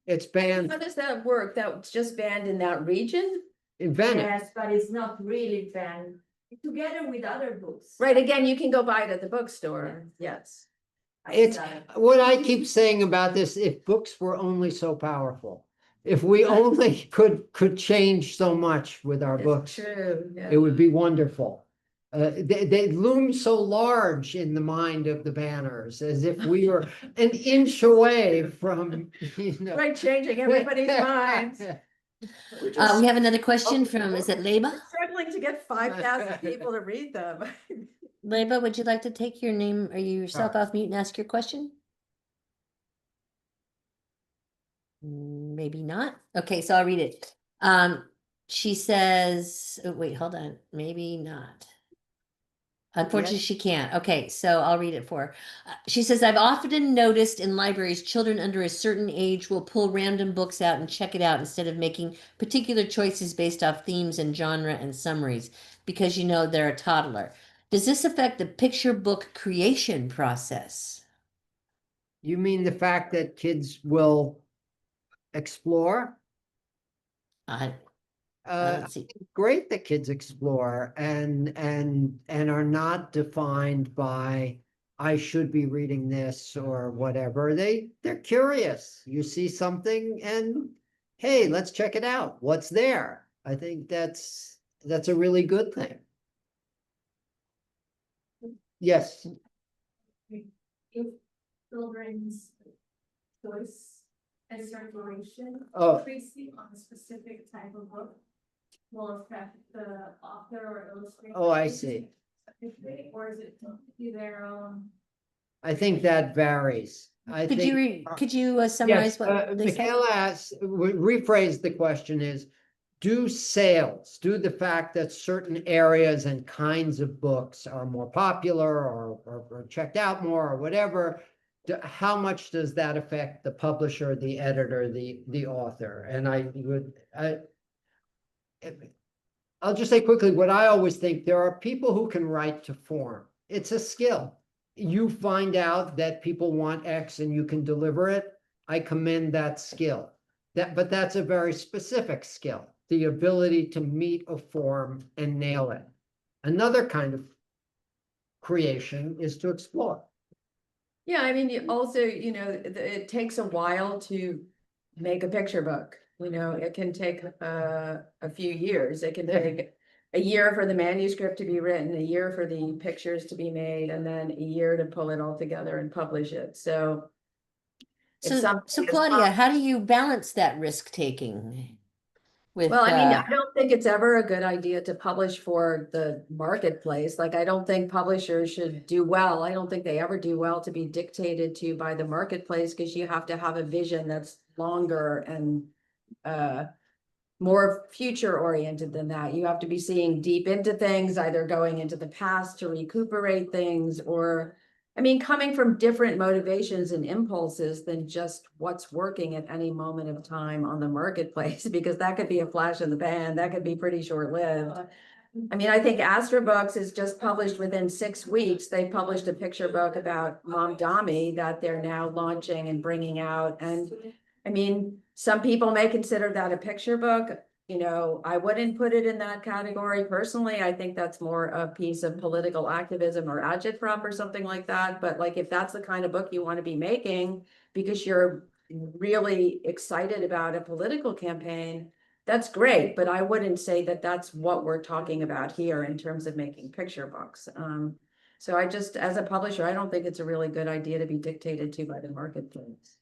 it's banned How does that work? That's just banned in that region? in Venice. Yes, but it's not really banned, together with other books. Right, again, you can go buy it at the bookstore, yes. It's what I keep saying about this, if books were only so powerful. If we only could change so much with our It's books, true, yeah. it would be wonderful. They loom so large in the mind of the banners, as if we were an inch away from, you know. Right, changing everybody's minds. We're We just have another question from, is it Leba? struggling to get 5,000 people to read them. Leba, would you like to take your name or yourself Sure. off mute and ask your question? Maybe not. Okay, so I'll read it. She says, oh, wait, hold on, maybe not. Unfortunately, she can't. Okay, so I'll read it for her. She says, I've often noticed in libraries, children under a certain age will pull random books out and check it out instead of making particular choices based off themes and genre and summaries because you know they're a toddler. Does this affect the picture book creation process? You mean the fact that kids will explore? I Uh, let's see. great that kids explore and are not defined by I should be reading this or whatever. They're curious. You see something and hey, let's check it out. What's there? I think that's a really good thing. Yes. If children's choice and circulation Oh. increasing on a specific type of book will affect the author or illustrator. Oh, I see. Or is it completely their own? I think that varies. I Could think. you summarize Yes, what they said? Michaela asked, rephrase the question is, do sales, do the fact that certain areas and kinds of books are more popular or checked out more or whatever, how much does that affect the publisher, the editor, the author? And I'll just say quickly, what I always think, there are people who can write to form. It's a skill. You find out that people want X and you can deliver it. I commend that skill. But that's a very specific skill, the ability to meet a form and nail it. Another kind of creation is to explore. Yeah, I mean, it takes a while to make a picture book. It can take a few years. It can take a year for the manuscript to be written, a year for the pictures to be made, and then a year to pull it all together and publish it. So So Claudia, how do you balance that risk taking with well, I mean, I don't think it's ever a good idea to publish for the marketplace. Like, I don't think publishers should do well. I don't think they ever do well to be dictated to by the marketplace, because you have to have a vision that's longer and more future oriented than that. You have to be seeing deep into things, either going into the past to recuperate things, or I mean, coming from different motivations and impulses than just what's working at any moment of time on the marketplace, because that could be a flash in the pan, that could be pretty short-lived. I mean, I think Astra Books is just published within 6 weeks. They published a picture book about Mom Dami that they're now launching and bringing out. And I mean, some people may consider that a picture book. I wouldn't put it in that category personally. I think that's more a piece of political activism or agitprop or something like that. But like, if that's the kind of book you want to be making because you're really excited about a political campaign, that's great. But I wouldn't say that that's what we're talking about here in terms of making picture books. So as a publisher, I don't think it's a really good idea to be dictated to by the marketplace.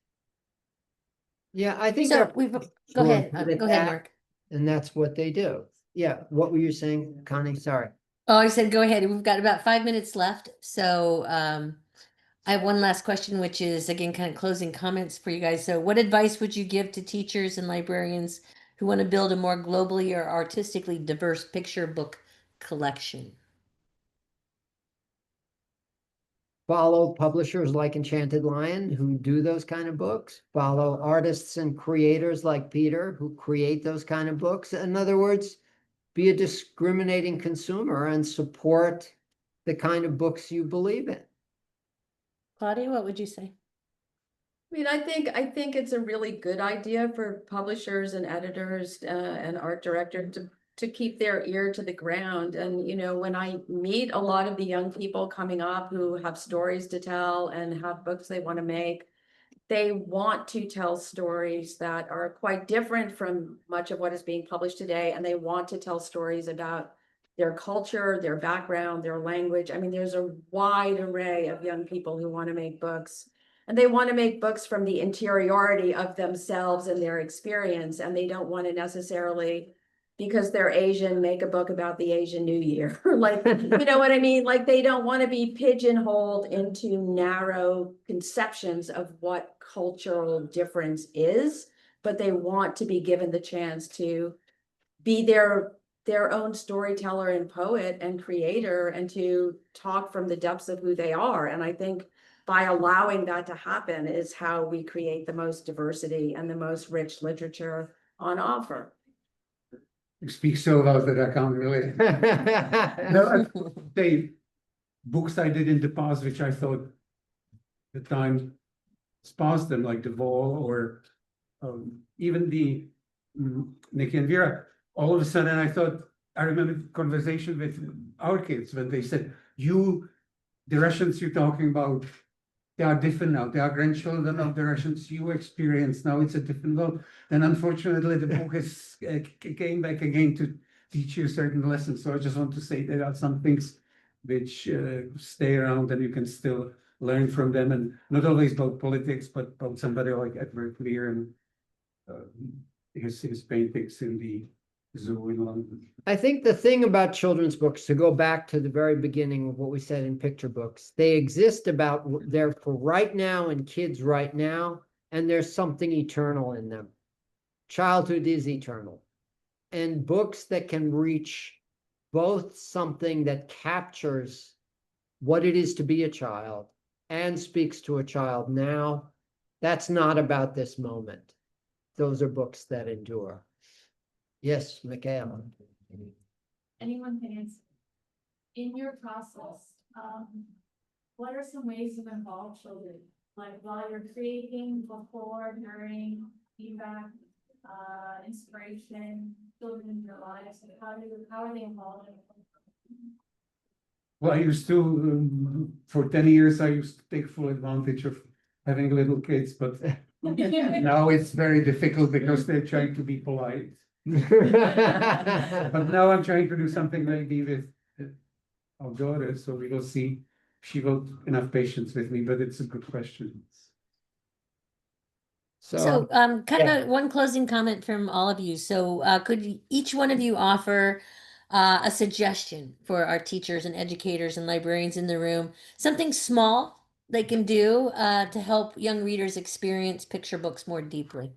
Yeah, I think. so we've go ahead, that, Mark. And that's what they do. Yeah, what were you saying, Connie? Sorry. Oh, I said go ahead. We've got about 5 minutes left. So I have one last question, which is again kind of closing comments for you guys. So what advice would you give to teachers and librarians who want to build a more globally or artistically diverse picture book collection? Follow publishers like Enchanted Lion who do those kind of books. Follow artists and creators like Peter who create those kind of books. In other words, be a discriminating consumer and support the kind of books you believe in. Claudia, what would you say? I mean, I think it's a really good idea for publishers and editors and art directors to keep their ear to the ground. And, you know, when I meet a lot of the young people coming up who have stories to tell and have books they want to make, they want to tell stories that are quite different from much of what is being published today. And they want to tell stories about their culture, their background, their language. I mean, there's a wide array of young people who want to make books. And they want to make books from the interiority of themselves and their experience. And they don't want to necessarily, because they're Asian, make a book about the Asian New Year. Like, you know what I mean? Like, they don't want to be pigeonholed into narrow conceptions of what cultural difference is, but they want to be given the chance to be their own storyteller and poet and creator, and to talk from the depths of who they are. And I think by allowing that to happen is how we create the most diversity and the most rich literature on offer. You speak so loud that I can't really. No, they books I did in the past, which I thought the time has passed them, like The Wall or even the Nikki and Vera. All of a sudden, I thought, I remember the conversation with our kids when they said, the Russians you're talking about, they are different now. They are grandchildren of the Russians you experience. Now it's a different world. Then unfortunately, the book has came back again to teach you certain lessons. So I just want to say there are some things which stay around and you can still learn from them. And not always about politics, but about somebody like Edward Lear and his paintings in the zoo in London. I think the thing about children's books, to go back to the very beginning of what we said in picture books, they exist they're for right now and kids right now, and there's something eternal in them. Childhood is eternal. And books that can reach both something that captures what it is to be a child and speaks to a child now, that's not about this moment. Those are books that endure. Yes, Michaela. Anyone can answer. In your process, what are some ways to involve children? Like while you're creating, before, during, feedback, inspiration, children in your lives, how are they involved? Well, I used to, for 10 years, I used to take full advantage of having little kids, but now it's very difficult because they're trying to be polite. But now I'm trying to do something maybe with our daughter, so we will see. She will have enough patience with me, but it's a good question. So, kind yeah. of one closing comment from all of you. So, could each one of you offer a suggestion for our teachers and educators and librarians in the room? Something small they can do to help young readers experience picture books more deeply.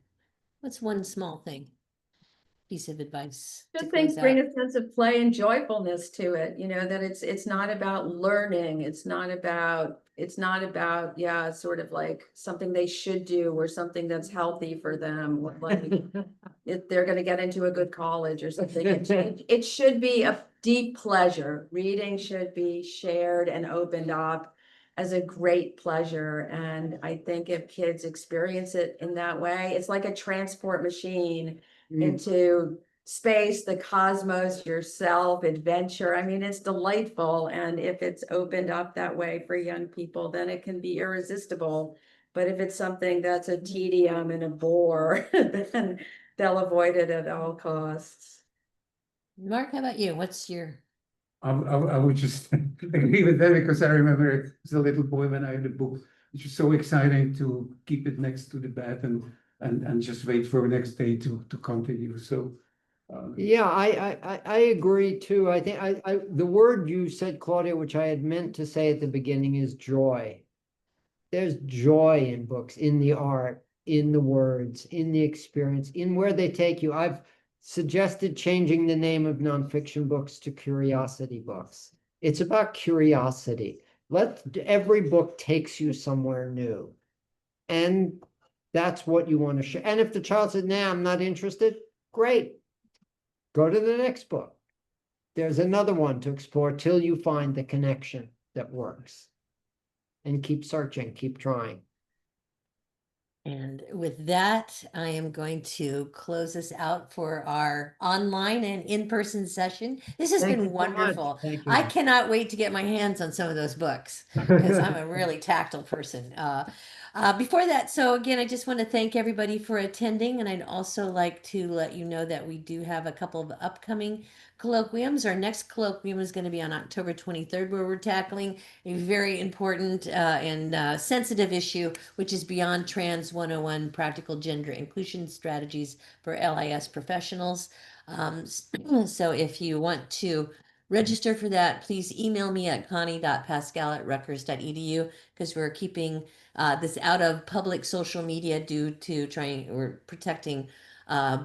What's one small thing? Piece of advice to Just close think, bring out. a sense of play and joyfulness to it, you know, that it's not about learning, it's not about, yeah, sort of like something they should do or something that's healthy for them, or like if they're gonna get into a good college or something. It should be a deep pleasure. Reading should be shared and opened up as a great pleasure. And I think if kids experience it in that way, it's like a transport machine into space, the cosmos, yourself, adventure. I mean, it's delightful. And if it's opened up that way for young people, then it can be irresistible. But if it's something that's a tedium and a bore, then they'll avoid it at all costs. Mark, how about you? What's your I would just agree with that because I remember as a little boy when I had a book, which was so exciting to keep it next to the bed and just wait for the next day to continue. So yeah, I agree too. I think the word you said, Claudia, which I had meant to say at the beginning, is joy. There's joy in books, in the art, in the words, in the experience, in where they take you. I've suggested changing the name of nonfiction books to curiosity books. It's about curiosity. Every book takes you somewhere new. And that's what you want to share. And if the child said, nah, I'm not interested, great. Go to the next book. There's another one to explore till you find the connection that works. And keep searching, keep trying. And with that, I am going to close us out for our online and in-person session. This has Thank been you so much. wonderful. Thank I you. cannot wait to get my hands on some of those books because I'm a really tactile person. Before that, so again, I just want to thank everybody for attending, and I'd also like to let you know that we do have a couple of upcoming colloquiums. Our next colloquium is going to be on October 23rd, where we're tackling a very important and sensitive issue, which is Beyond Trans 101 Practical Gender Inclusion Strategies for LIS Professionals. So if you want to register for that, please email me at connie.pascal@rutgers.edu because we're keeping this out of public social media due to we're protecting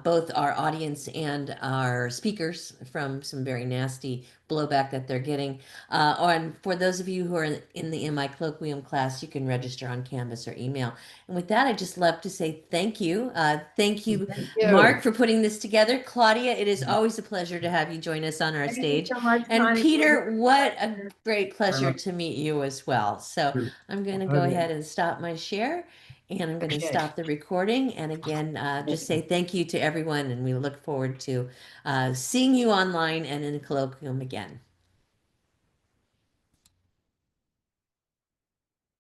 both our audience and our speakers from some very nasty blowback that they're getting. And for those of you who are in the MI Colloquium class, you can register on Canvas or email. And with that, I just love to say thank you. Thank you, Thank you. Mark, for putting this together. Claudia, it is always a pleasure to have you join us on our Thank you stage. so much, And Connie. Peter, what a great pleasure much. to meet you as well. So I'm going to go Okay. ahead and stop my share. And I'm going to Okay. stop the recording. And again, just say thank you to everyone. And we look forward to seeing you online and in the colloquium again.